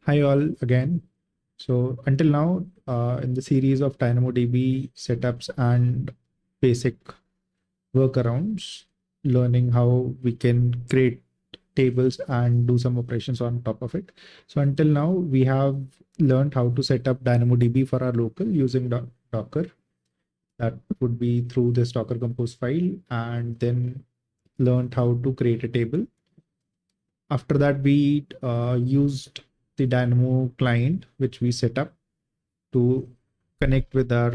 Hi all again. So until now, in the series of DynamoDB setups and basic workarounds, learning how we can create tables and do some operations on top of it. So until now, we have learned how to set up DynamoDB for our local using Docker. That would be through this Docker Compose file, and then learned how to create a table. After that, we used the Dynamo client, which we set up to connect with our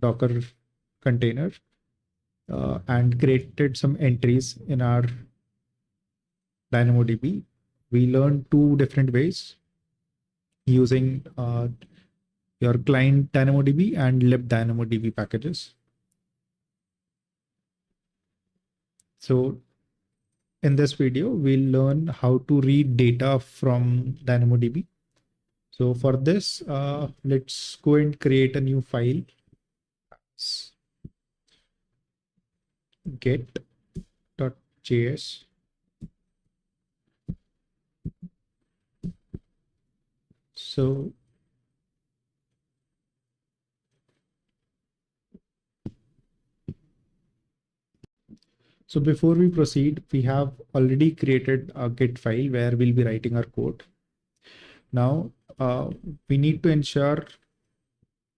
Docker container and created some entries in our DynamoDB. We learned two different ways using your client DynamoDB and libDynamoDB packages. So in this video, we'll learn how to read data from DynamoDB. So for this, let's go and create a new file. Get.js. So before we proceed, we have already created a Git file where we'll be writing our code. Now we need to ensure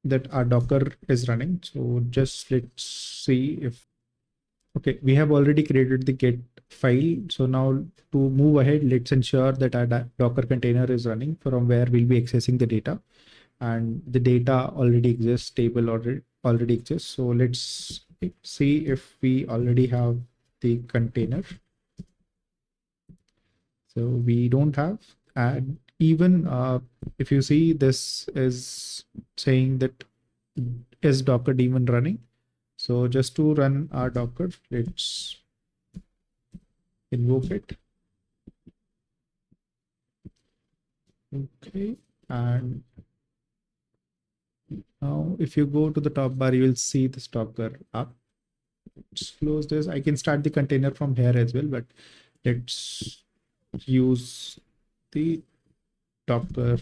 that our Docker is running. So just let's see if, okay, we have already created the Git file. So now to move ahead, let's ensure that our Docker container is running from where we'll be accessing the data, and the data already exists, table already exists. So let's see if we already have the container. So we don't have, and even if you see, this is saying that is Docker daemon running. So just to run our Docker, let's invoke it. Okay, and now if you go to the top bar, you will see this Docker up. Let's close this. I can start the container from here as well, but let's use the Docker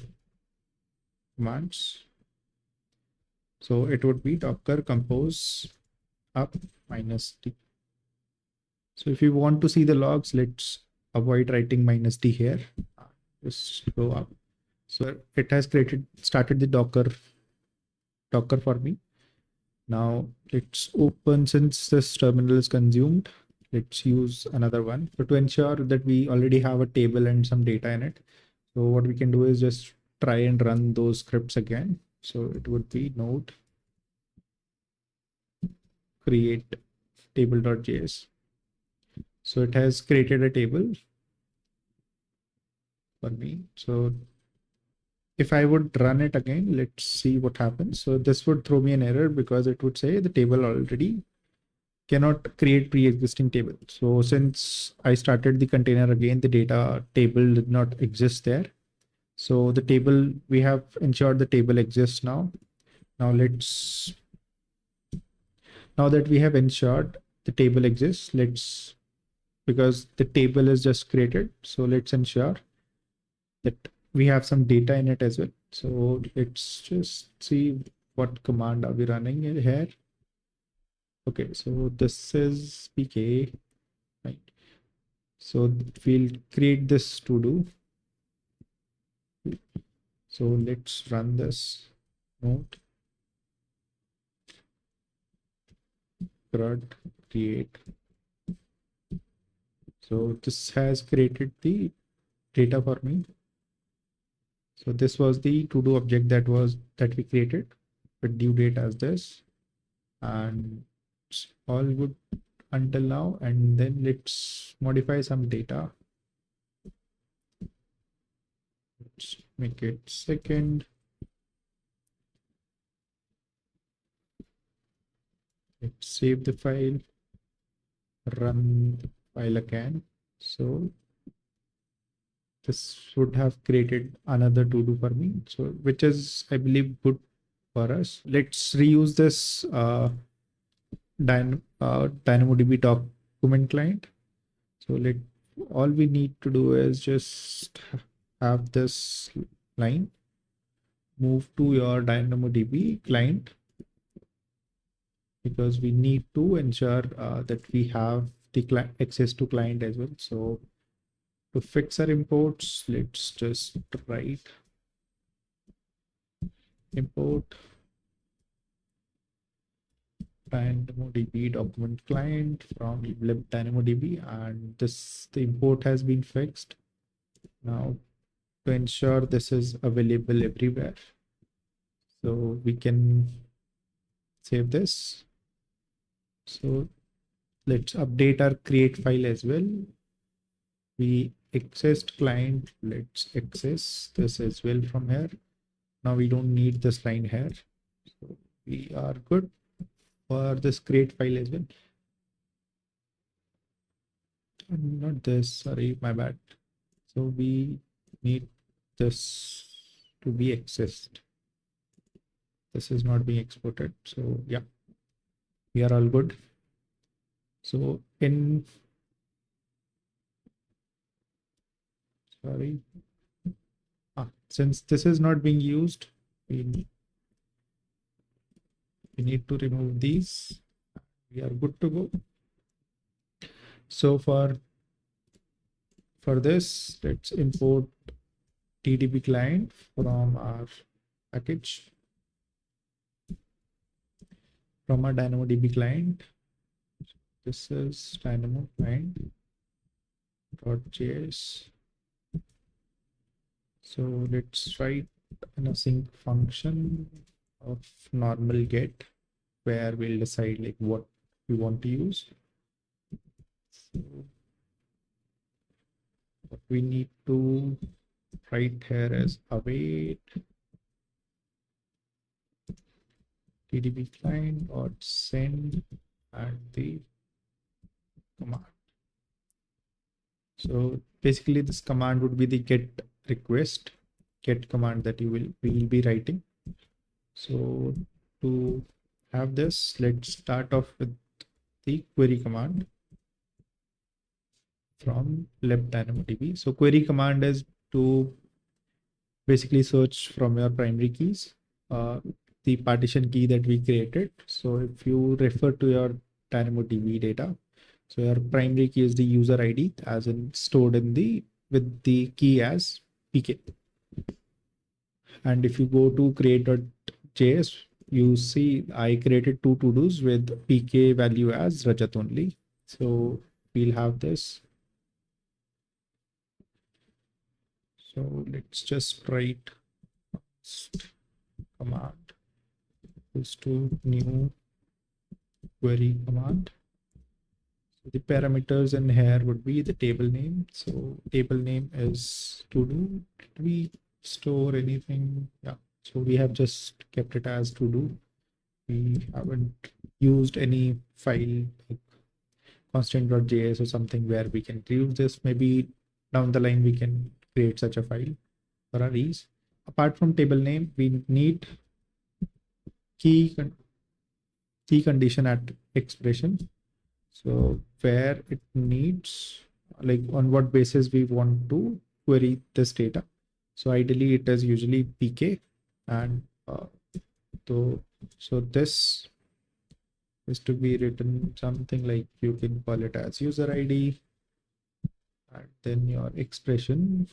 commands. So it would be Docker compose up -d. So if you want to see the logs, let's avoid writing -d here. Just go up. So it has started the Docker for me. Now let's open, since this terminal is consumed, let's use another one. So to ensure that we already have a table and some data in it, so what we can do is just try and run those scripts again. So it would be node create table.js. So it has created a table for me. So if I would run it again, let's see what happens. So this would throw me an error because it would say the table already cannot create pre-existing table. So since I started the container again, the data table did not exist there. So the table, we have ensured the table exists now. Now that we have ensured the table exists, because the table is just created, so let's ensure that we have some data in it as well. So let's just see what command are we running here. Okay, so this is pk, right? So we'll create this to do. So let's run this node CRUD create. So this has created the data for me. So this was the to-do object that we created with due date as this, and it's all good until now. And then let's modify some data. Let's make it second. Let's save the file, run the file again. So this would have created another to-do for me, so which is, I believe, good for us. Let's reuse this DynamoDB document client. So all we need to do is just have this line, move to your DynamoDB client, because we need to ensure that we have the access to client as well. So to fix our imports, let's just write import DynamoDB document client from lib DynamoDB, and the import has been fixed. Now to ensure this is available everywhere, so we can save this. So let's update our create file as well. We accessed client, let's access this as well from here. Now we don't need this line here, so we are good for this create file as well. Not this, sorry, my bad. So we need this to be accessed. This is not being exported, so yeah, we are all good. So since this is not being used, we need to remove these. We are good to go. So for this, let's import TDB client from our package, from our DynamoDB client. This is Dynamo client.js. So let's write an async function of normal get, where we'll decide like what we want to use. So what we need to write here is await TDB client or send and the command. So basically this command would be the get request, get command that we will be writing. So to have this, let's start off with the query command from lib DynamoDB. So query command is to basically search from your primary keys, the partition key that we created. So if you refer to your DynamoDB data, so your primary key is the user ID as in stored in with the key as PK. And if you go to create.js, you see I created two to-dos with PK value as Rajat only. So we'll have this. So let's just write command equals to new query command. So the parameters in here would be the table name. So table name is to do. Did we store anything? Yeah. So we have just kept it as to do. We haven't used any file like constant.js or something where we can reuse this. Maybe down the line we can create such a file for our ease. Apart from table name, we need key condition at expression. So where it needs, like on what basis we want to query this data. So ideally it is usually PK, and so this is to be written something like, you can call it as user ID, and then your expression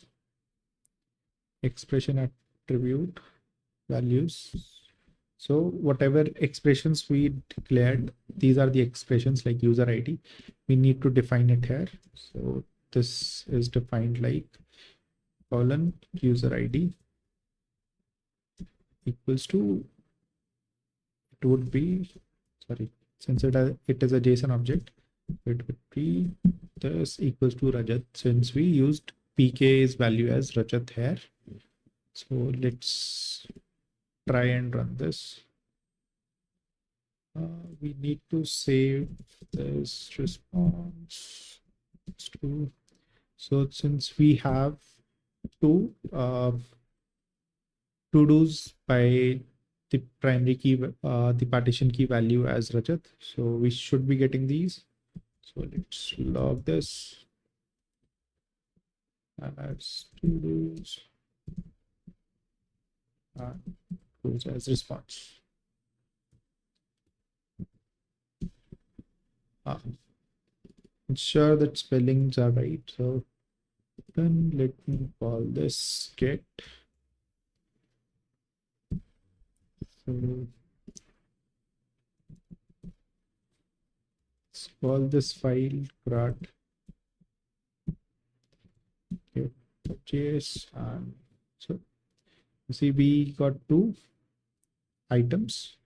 attribute values. So whatever expressions we declared, these are the expressions like user ID. We need to define it here. So this is defined like colon user ID equals to, it would be, sorry, since it is a JSON object, it would be this equals to Rajat, since we used PK's value as Rajat here. So let's try and run this. We need to save this response to. So since we have two to-dos by the primary key, the partition key value as Rajat, so we should be getting these. So let's log this as to-dos. goes as response. Ensure that spellings are right. So then let me call this get. So let's call this file get.js, and so you see we got 2 items.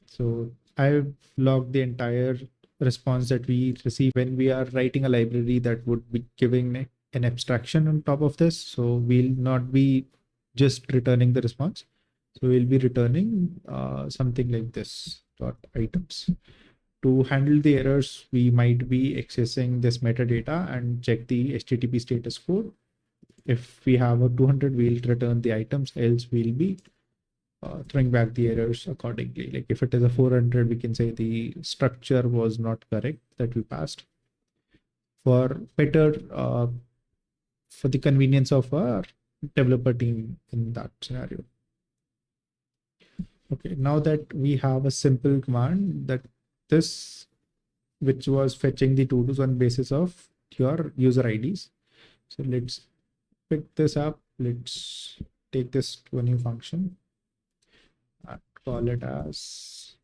So I've logged the entire response that we receive when we are writing a library that would be giving an abstraction on top of this. So we'll not be just returning the response. So we'll be returning something like this dot items. To handle the errors, we might be accessing this metadata and check the HTTP status code. If we have a 200, we'll return the items, else we'll be throwing back the errors accordingly. Like if it is a 400, we can say the structure was not correct that we passed. For better, for the convenience of our developer team in that scenario. Okay, now that we have a simple command that this, which was fetching the to-dos on basis of your user IDs. So let's pick this up. Let's take this to a new function and call it as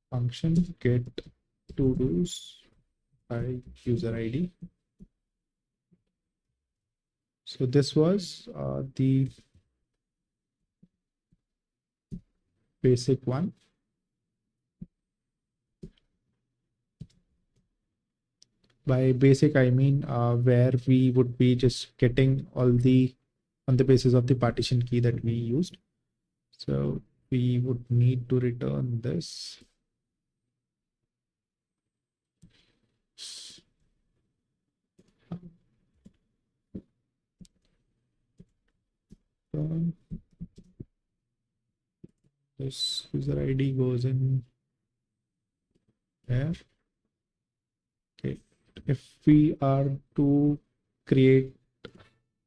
function get to-dos by user ID. So this was the basic one. By basic, I mean where we would be just getting all the on the basis of the partition key that we used. So we would need to return this. This user ID goes in there. Okay, if we are to create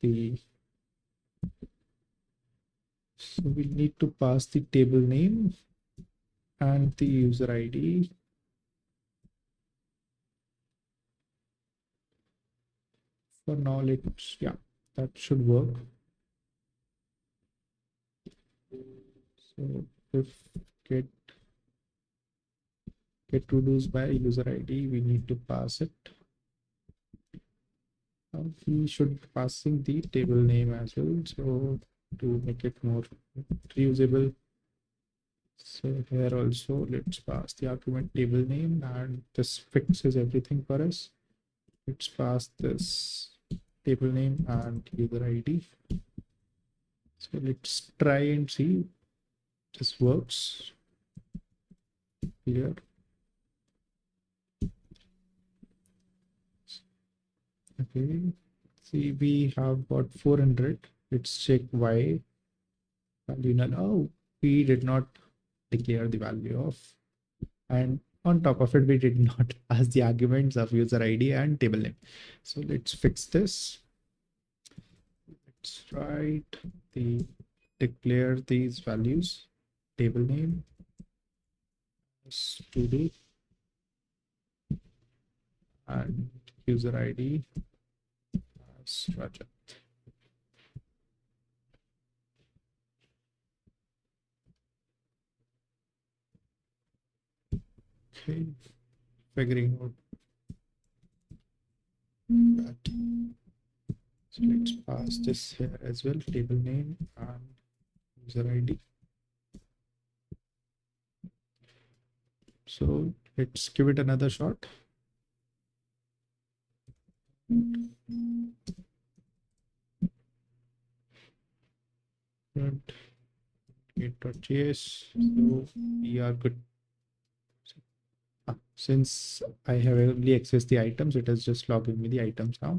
the, so we need to pass the table name and the user ID. For now, let's, yeah, that should work. So if get to-dos by user ID, we need to pass it. We should be passing the table name as well. So to make it more reusable, so here also let's pass the argument table name, and this fixes everything for us. Let's pass this table name and user ID. So let's try and see this works here. Okay, see we have got 400. Let's check why value null. Oh, we did not declare the value of, and on top of it we did not pass the arguments of user ID and table name. So let's fix this. Let's write the declare these values, table name as to-do and user ID as Rajat. Okay, figuring out that. So let's pass this here as well, table name and user ID. So let's give it another shot. Get.js. So we are good. Since I have only accessed the items, it is just logging me the items now.